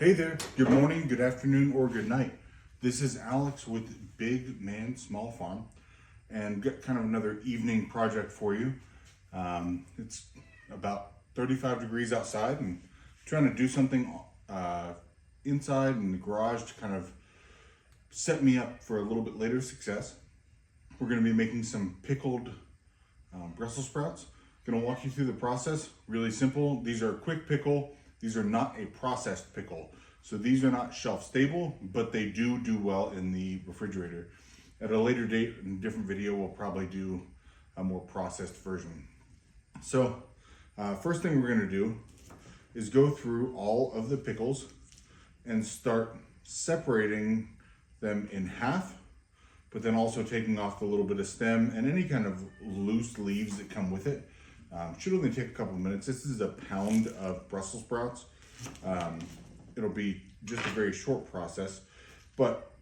Hey there, good morning, good afternoon, or good night. This is Alex with Big Man Small Farm, and got kind of another evening project for you. It's about 35 degrees outside, and trying to do something inside in the garage to kind of set me up for a little bit later success. We're going to be making some pickled Brussels sprouts. Going to walk you through the process. Really simple. These are a quick pickle. These are not a processed pickle. So these are not shelf stable, but they do well in the refrigerator. At a later date, in a different video, we'll probably do a more processed version. So first thing we're gonna do is go through all of the pickles and start separating them in half, but then also taking off the little bit of stem and any kind of loose leaves that come with it. Should only take a couple of minutes. This is a pound of Brussels sprouts. It'll be just a very short process, but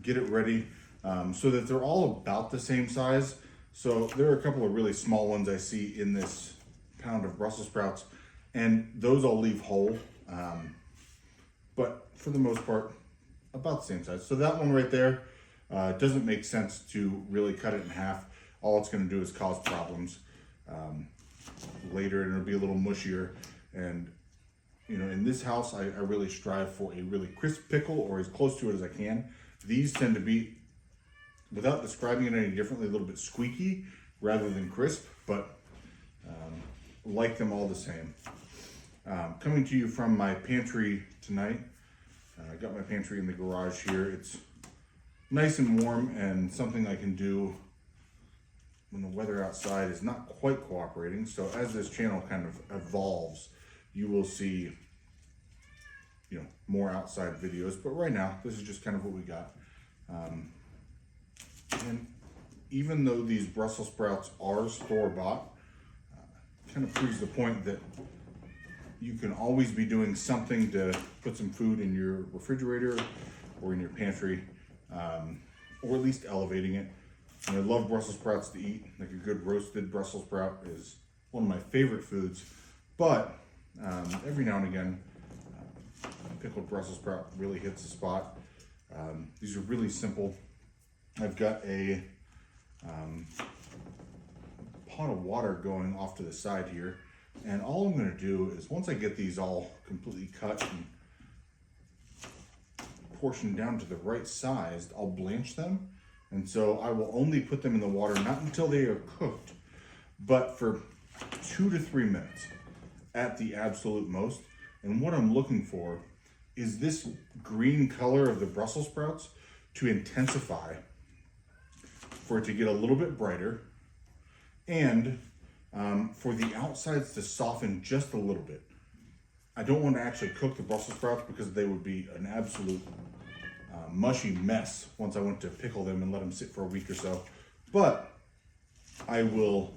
get it ready so that they're all about the same size. So there are a couple of really small ones I see in this pound of Brussels sprouts, and those I'll leave whole. But for the most part, about the same size. So that one right there, it doesn't make sense to really cut it in half. All it's gonna do is cause problems later, and it'll be a little mushier. And you know, in this house, I really strive for a really crisp pickle, or as close to it as I can. These tend to be, without describing it any differently, a little bit squeaky rather than crisp, but like them all the same. Coming to you from my pantry tonight. I got my pantry in the garage here. It's nice and warm, and something I can do when the weather outside is not quite cooperating. So as this channel kind of evolves, you will see, you know, more outside videos. But right now, this is just kind of what we got. And even though these Brussels sprouts are store-bought, kind of proves the point that you can always be doing something to put some food in your refrigerator or in your pantry, or at least elevating it. And I love Brussels sprouts to eat. Like a good roasted Brussels sprout is one of my favorite foods. But every now and again, pickled Brussels sprout really hits the spot. These are really simple. I've got a pot of water going off to the side here. And all I'm gonna do is, once I get these all completely cut and portioned down to the right size, I'll blanch them. And so I will only put them in the water, not until they are cooked, but for 2 to 3 minutes at the absolute most. And what I'm looking for is this green color of the Brussels sprouts to intensify, for it to get a little bit brighter, and for the outsides to soften just a little bit. I don't want to actually cook the Brussels sprouts because they would be an absolute mushy mess once I went to pickle them and let them sit for a week or so. But I will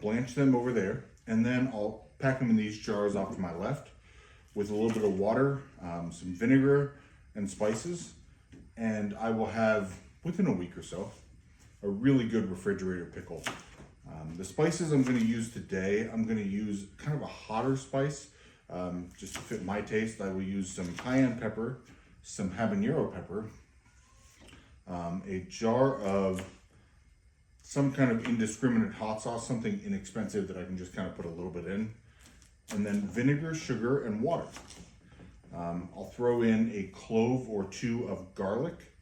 blanch them over there, and then I'll pack them in these jars off to my left with a little bit of water, some vinegar and spices, and I will have, within a week or so, a really good refrigerator pickle. The spices I'm going to use today, I'm going to use kind of a hotter spice, just to fit my taste. I will use some cayenne pepper, some habanero pepper, a jar of some kind of indiscriminate hot sauce, something inexpensive that I can just kind of put a little bit in, and then vinegar, sugar, and water. I'll throw in a clove or two of garlic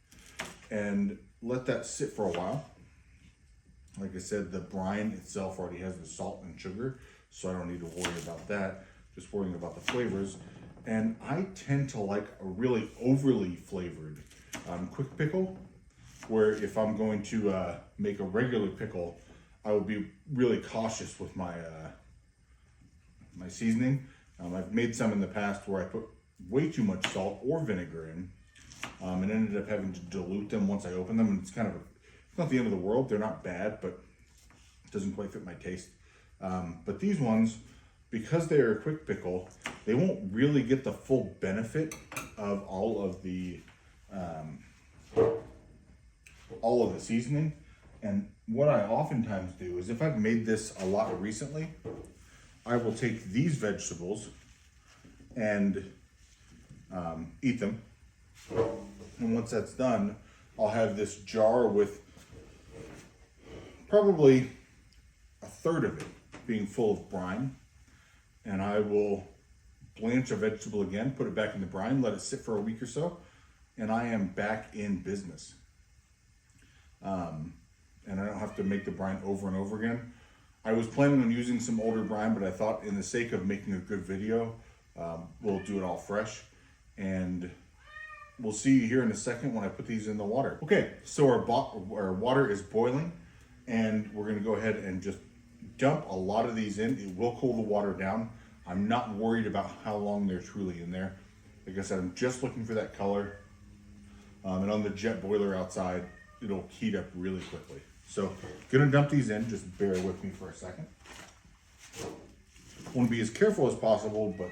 and let that sit for a while. Like I said, the brine itself already has the salt and sugar, so I don't need to worry about that, just worrying about the flavors. And I tend to like a really overly flavored quick pickle, where if I'm going to make a regular pickle, I would be really cautious with my my seasoning. I've made some in the past where I put way too much salt or vinegar in, and ended up having to dilute them once I open them, and it's kind of it's not the end of the world. They're not bad, but it doesn't quite fit my taste. But these ones, because they are a quick pickle, they won't really get the full benefit of all of the seasoning. And what I oftentimes do is, if I've made this a lot recently, I will take these vegetables and eat them. And once that's done, I'll have this jar with probably a third of it being full of brine. And I will blanch a vegetable again, put it back in the brine, let it sit for a week or so, and I am back in business. And I don't have to make the brine over and over again. I was planning on using some older brine, but I thought in the sake of making a good video, we'll do it all fresh. And we'll see you here in a second when I put these in the water. Okay, so our water is boiling, and we're gonna go ahead and just dump a lot of these in. It will cool the water down. I'm not worried about how long they're truly in there. Like I said, I'm just looking for that color. And on the jet boiler outside, it'll heat up really quickly. So, gonna dump these in, just bear with me for a second. Want to be as careful as possible, but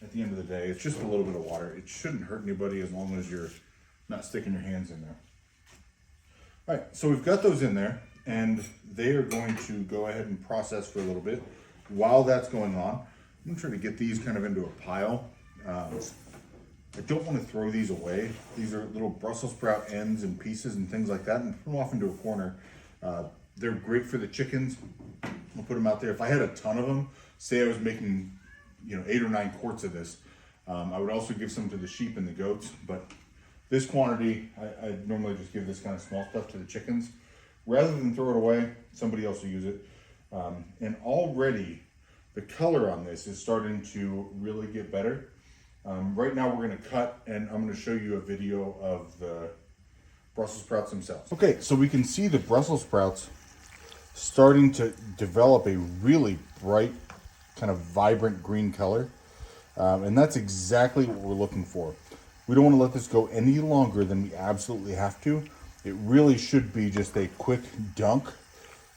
at the end of the day, it's just a little bit of water. It shouldn't hurt anybody as long as you're not sticking your hands in there. All right, so we've got those in there, and they are going to go ahead and process for a little bit. While that's going on, I'm gonna try to get these kind of into a pile. I don't want to throw these away. These are little Brussels sprout ends and pieces and things like that, and put them off into a corner. They're great for the chickens. I'll put them out there. If I had a ton of them, say I was making 8 or 9 quarts of this, I would also give some to the sheep and the goats, but this quantity, I normally just give this kind of small stuff to the chickens. Rather than throw it away, somebody else will use it. And already the color on this is starting to really get better. Right now we're gonna cut, and I'm gonna show you a video of the Brussels sprouts themselves. Okay, so we can see the Brussels sprouts starting to develop a really bright, kind of vibrant green color. And that's exactly what we're looking for. We don't wanna let this go any longer than we absolutely have to. It really should be just a quick dunk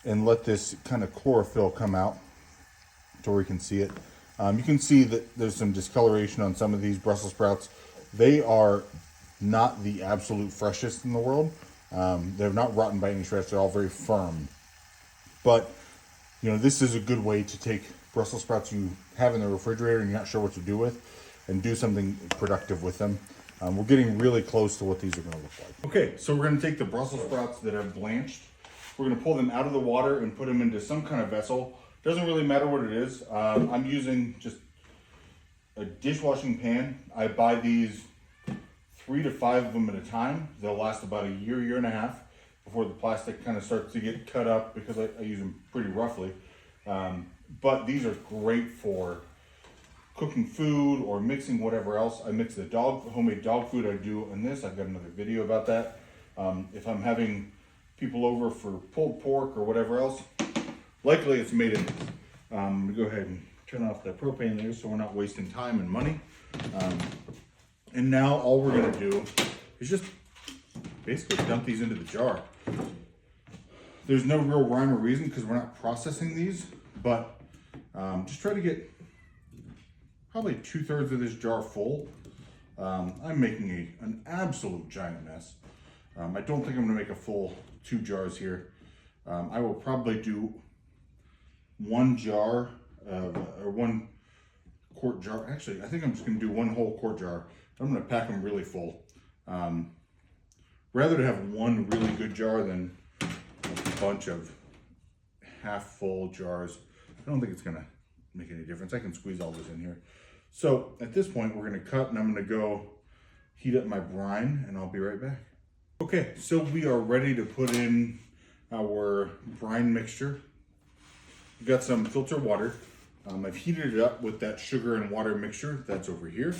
and let this kind of chlorophyll come out to where you can see it. You can see that there's some discoloration on some of these Brussels sprouts. They are not the absolute freshest in the world. They're not rotten by any stretch. They're all very firm. But, this is a good way to take Brussels sprouts you have in the refrigerator and you're not sure what to do with, and do something productive with them. We're getting really close to what these are going to look like. Okay, so we're going to take the Brussels sprouts that have blanched. We're going to pull them out of the water and put them into some kind of vessel. Doesn't really matter what it is. I'm using just a dishwashing pan. I buy these 3 to 5 of them at a time. They'll last about a year and a half before the plastic kind of starts to get cut up, because I use them pretty roughly. But these are great for cooking food or mixing whatever else. I mix the homemade dog food I do in this. I've got another video about that. If I'm having people over for pulled pork or whatever else, likely it's made in this. I'm gonna go ahead and turn off the propane there so we're not wasting time and money. And now all we're gonna do is just basically dump these into the jar. There's no real rhyme or reason because we're not processing these, but just try to get probably 2/3 of this jar full. I'm making an absolute giant mess. I don't think I'm gonna make a full 2 jars here. I will probably do 1 jar or 1 quart jar. Actually, I think I'm just gonna do 1 whole quart jar. I'm gonna pack them really full. Rather to have 1 really good jar than a bunch of half full jars. I don't think it's gonna make any difference. I can squeeze all this in here. So at this point, we're gonna cut, and I'm gonna go heat up my brine, and I'll be right back. Okay, so we are ready to put in our brine mixture. We've got some filtered water. I've heated it up with that sugar and water mixture that's over here.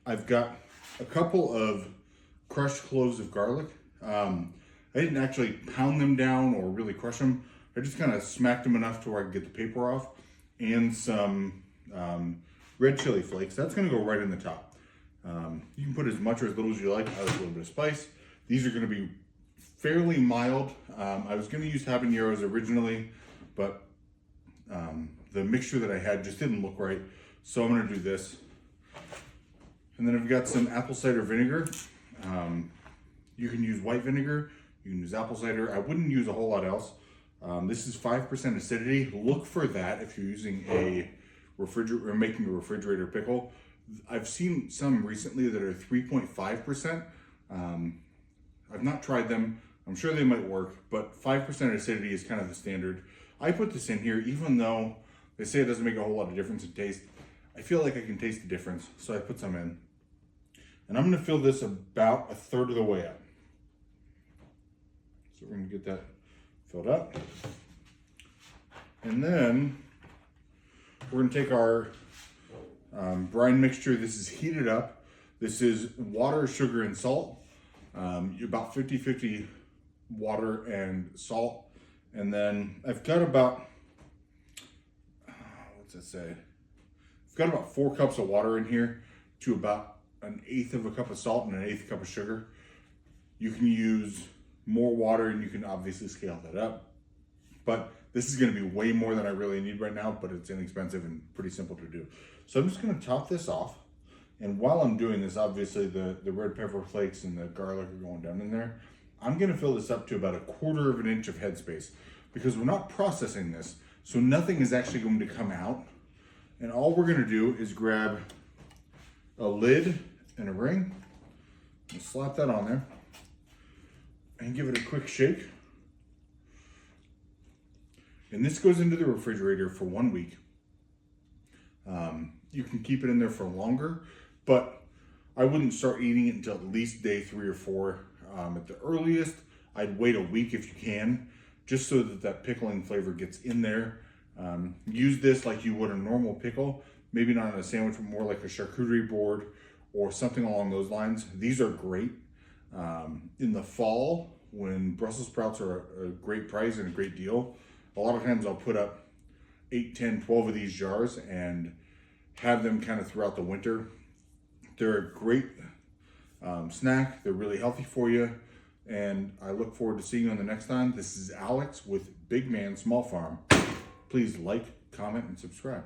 I've got a couple of crushed cloves of garlic. I didn't actually pound them down or really crush them. I just kind of smacked them enough to where I could get the paper off, and some red chili flakes. That's gonna go right in the top. You can put as much or as little as you like. I like a little bit of spice. These are gonna be fairly mild. I was gonna use habaneros originally, but the mixture that I had just didn't look right. So I'm gonna do this. And then I've got some apple cider vinegar. You can use white vinegar, you can use apple cider. I wouldn't use a whole lot else. This is 5% acidity. Look for that if you're using a refrigerator or making a refrigerator pickle. I've seen some recently that are 3.5%. I've not tried them. I'm sure they might work, but 5% acidity is kind of the standard. I put this in here, even though they say it doesn't make a whole lot of difference in taste. I feel like I can taste the difference, so I put some in. And I'm gonna fill this about 1/3 of the way up. So we're gonna get that filled up. And then we're gonna take our brine mixture. This is heated up. This is water, sugar, and salt. About 50-50 water and salt. And then I've got about, what's it say? I've got about 4 cups of water in here to about 1/8 of a cup of salt and 1/8 cup of sugar. You can use more water and you can obviously scale that up. But this is gonna be way more than I really need right now, but it's inexpensive and pretty simple to do. So I'm just gonna top this off. And while I'm doing this, obviously the red pepper flakes and the garlic are going down in there. I'm gonna fill this up to about 1/4 of an inch of headspace because we're not processing this, so nothing is actually going to come out. And all we're gonna do is grab a lid and a ring and slap that on there and give it a quick shake. And this goes into the refrigerator for 1 week. You can keep it in there for longer, but I wouldn't start eating it until at least day 3 or 4. At the earliest, I'd wait a week if you can, just so that that pickling flavor gets in there. Use this like you would a normal pickle, maybe not on a sandwich, but more like a charcuterie board or something along those lines. These are great. In the fall, when Brussels sprouts are a great price and a great deal, a lot of times I'll put up 8, 10, 12 of these jars and have them kind of throughout the winter. They're a great snack. They're really healthy for you. And I look forward to seeing you on the next time. This is Alex with Big Man Small Farm. Please like, comment, and subscribe.